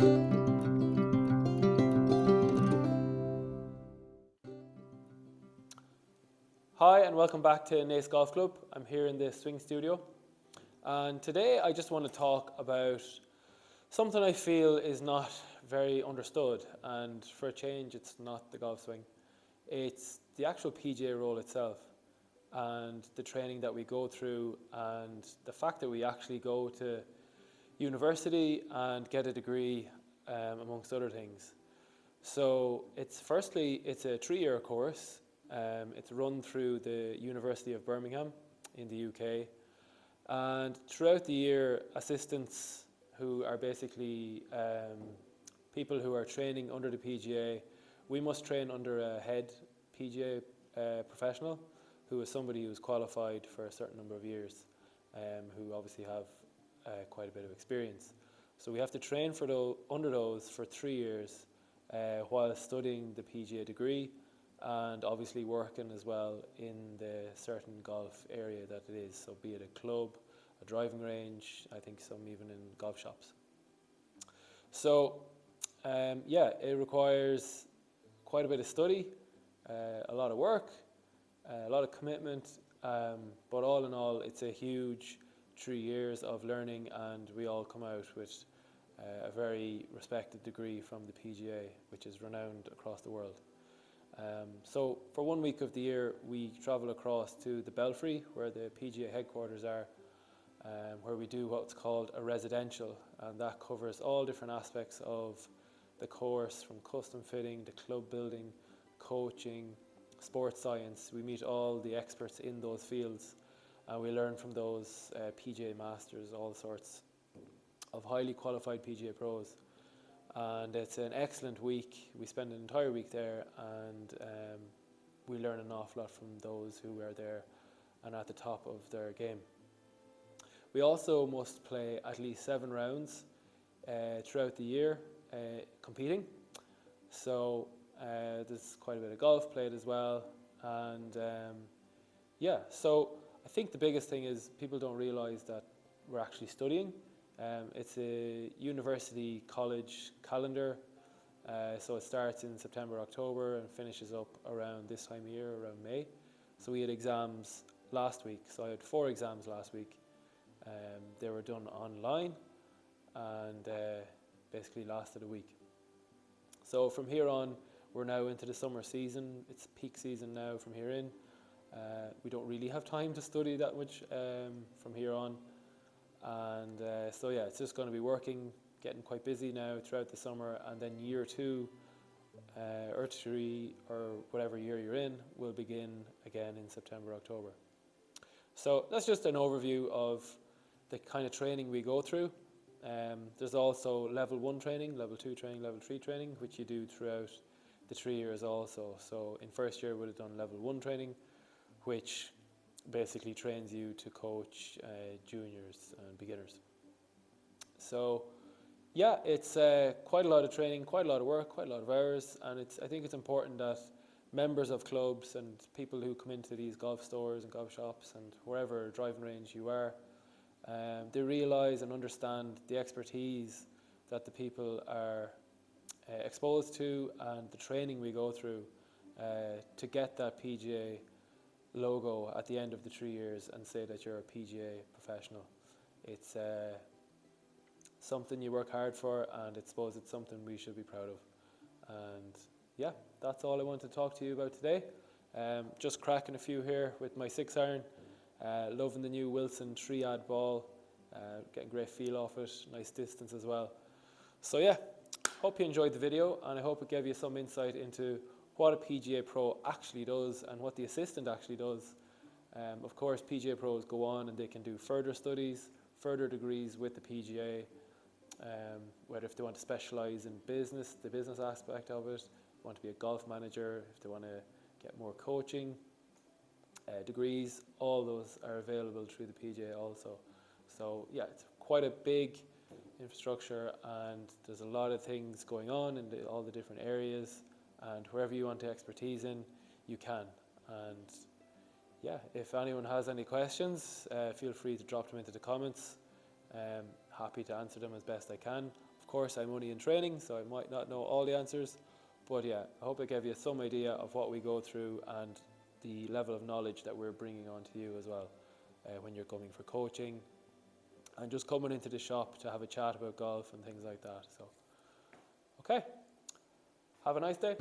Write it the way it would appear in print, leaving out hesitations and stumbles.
Hi and welcome back to Nace Golf Club. I'm here in the swing studio, and today I just want to talk about something I feel is not very understood, and for a change it's not the golf swing. It's the actual PGA role itself and the training that we go through and the fact that we actually go to university and get a degree, amongst other things. So it's a 3-year course. It's run through the University of Birmingham in the UK, and throughout the year, assistants who are basically people who are training under the PGA, we must train under a head PGA professional, who is somebody who's qualified for a certain number of years, who obviously have quite a bit of experience. So we have to train under those for 3 years while studying the PGA degree, and obviously working as well in the certain golf area that it is, so be it a club, a driving range, I think some even in golf shops. So it requires quite a bit of study, a lot of work, a lot of commitment, but all in all it's a huge 3 years of learning, and we all come out with a very respected degree from the PGA, which is renowned across the world. So for 1 week of the year we travel across to the Belfry, where the PGA headquarters are, where we do what's called a residential, and that covers all different aspects of the course, from custom fitting, the club building, coaching, sports science. We meet all the experts in those fields, and we learn from those PGA masters, all sorts of highly qualified PGA pros. And it's an excellent week. We spend an entire week there, and we learn an awful lot from those who are there and at the top of their game. We also must play at least 7 rounds throughout the year competing. So there's quite a bit of golf played as well, and so I think the biggest thing is people don't realise that we're actually studying. It's a university college calendar, so it starts in September, October and finishes up around this time of year, around May. So we had exams last week, so I had 4 exams last week. They were done online and basically lasted a week. So from here on, we're now into the summer season. It's peak season now from here in. We don't really have time to study that much from here on. And it's just going to be working, getting quite busy now throughout the summer, and then year 2 or 3 or whatever year you're in will begin again in September, October. So that's just an overview of the kind of training we go through. There's also level 1 training, level 2 training, level 3 training, which you do throughout the 3 years also. So in first year we would have done level 1 training, which basically trains you to coach juniors and beginners. So it's quite a lot of training, quite a lot of work, quite a lot of hours, and I think it's important that members of clubs and people who come into these golf stores and golf shops and wherever driving range you are, they realise and understand the expertise that the people are exposed to, and the training we go through to get that PGA logo at the end of the 3 years and say that you're a PGA professional. It's something you work hard for, and I suppose it's something we should be proud of. And that's all I want to talk to you about today. Just cracking a few here with my 6-iron, loving the new Wilson 3-yard ball, getting great feel off it, nice distance as well. So hope you enjoyed the video, and I hope it gave you some insight into what a PGA Pro actually does and what the assistant actually does. Of course, PGA Pros go on and they can do further studies, further degrees with the PGA, whether if they want to specialise in business, the business aspect of it, want to be a golf manager, if they want to get more coaching degrees, all those are available through the PGA also. So it's quite a big infrastructure, and there's a lot of things going on in all the different areas, and wherever you want to expertise in, you can. And if anyone has any questions, feel free to drop them into the comments. Happy to answer them as best I can. Of course, I'm only in training, so I might not know all the answers. But yeah, I hope I gave you some idea of what we go through and the level of knowledge that we're bringing on to you as well when you're coming for coaching and just coming into the shop to have a chat about golf and things like that. So, okay, have a nice day.